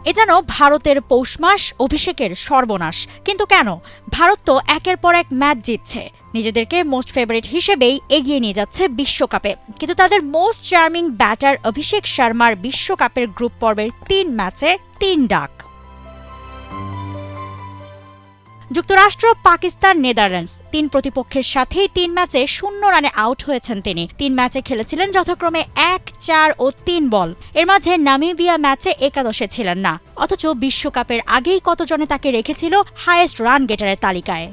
এ যেন ভারতের পৌষ মাস, অভিষেকের সর্বনাশ। কিন্তু কেন? ভারত তো একের পর এক ম্যাচ জিতছে, নিজেদেরকে মোস্ট ফেভারিট হিসেবেই এগিয়ে নিয়ে যাচ্ছে বিশ্বকাপে। কিন্তু তাদের মোস্ট চার্মিং ব্যাটার অভিষেক শর্মার বিশ্বকাপের গ্রুপ পর্বের ৩ ম্যাচে ৩ ডাক। যুক্তরাষ্ট্র, পাকিস্তান, নেদারল্যান্ডস ৩ প্রতিপক্ষের সাথেই ৩ ম্যাচে ০ রানে আউট হয়েছেন তিনি। ৩ ম্যাচে খেলেছিলেন যথাক্রমে ১, ৪ ও ৩ বল। এর মাঝে নামিবিয়া ম্যাচে একাদশে ছিলেন না, অথচ বিশ্বকাপের আগেই কতজনে তাকে রেখেছিল হাইয়েস্ট রান গেটারের তালিকায়।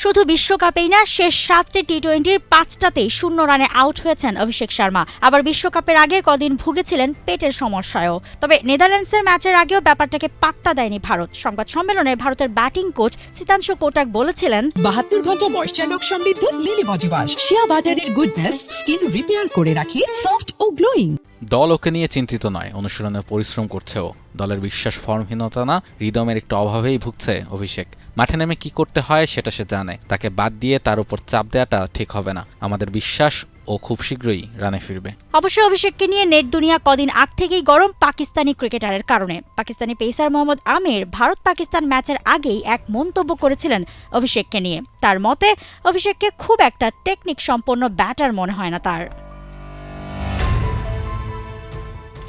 শুধু বিশ্বকাপেই না, শেষ ৭টি টি-২০-র ৫টাতেই ০ রানে আউট হয়েছেন অভিষেক শর্মা। আবার বিশ্বকাপের আগে কদিন ভুগেছিলেন পেটের সমস্যায়ও। তবে নেদারল্যান্ডসের ম্যাচের আগেও ব্যাপারটাকে পাত্তা দেয়নি ভারত। সংবাদ সম্মেলনে ভারতের ব্যাটিং কোচ সিতাংশু কোটাক বলেছিলেন, ৭২ ঘন্টা ময়েশ্চার লক সমৃদ্ধ লিলি বডি ওয়াশ শিয়া বাটারের গুডনেস স্কিন রিপেয়ার করে রাখে সফট ও গ্লোয়িং। দল ওকে নিয়ে চিন্তিত নয়, অনুশীলনে পরিশ্রম করছেও। দলের বিশ্বাস ফর্মহীনতা না, রিদমের একটু অভাবেই ভুগছে অভিষেক। মাঠে নেমে কি করতে হয় সেটা সে জানে। তাকে বাদ দিয়ে তার উপর চাপ দেওয়াটা ঠিক হবে না। আমাদের বিশ্বাস ও খুব শীঘ্রই রানে ফিরবে। অবশ্য অভিষেককে নিয়ে নেট দুনিয়া কদিন আগ থেকেই গরম পাকিস্তানি ক্রিকেটারের কারণে। পাকিস্তানি পেসার মোহাম্মদ আমির ভারত পাকিস্তান ম্যাচের আগেই এক মন্তব্য করেছিলেন অভিষেককে নিয়ে। তার মতে, অভিষেককে খুব একটা টেকনিক সম্পন্ন ব্যাটার মনে হয় না তার।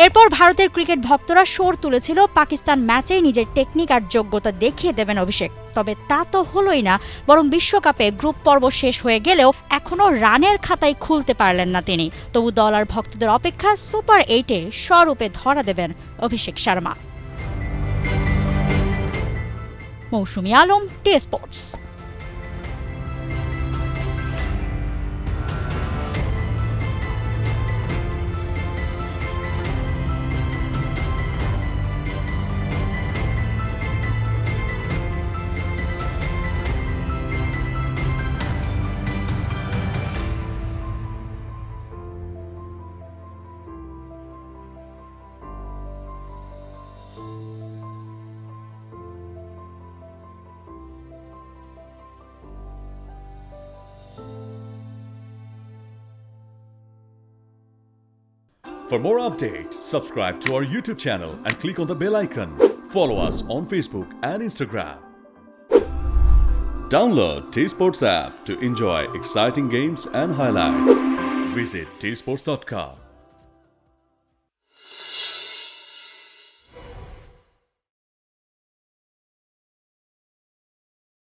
এরপর ভারতের ক্রিকেট ভক্তরা শোর তুলেছিল পাকিস্তান ম্যাচেই নিজের টেকনিক আর যোগ্যতা দেখিয়ে দেবেন অভিষেক। তবে তা তো হলোই না, বরং বিশ্বকাপে গ্রুপ পর্ব শেষ হয়ে গেলেও এখনো রানের খাতায় খুলতে পারলেন না তিনি। তবু দল আর ভক্তদের অপেক্ষা সুপার 8-এ স্বরূপে ধরা দেবেন অভিষেক শর্মা। মৌসুমী Alam, T Sports. For more updates, subscribe to our YouTube channel and click on the bell icon. Follow us on Facebook and Instagram. Download T-Sports app to enjoy exciting games and highlights. Visit tsports.com.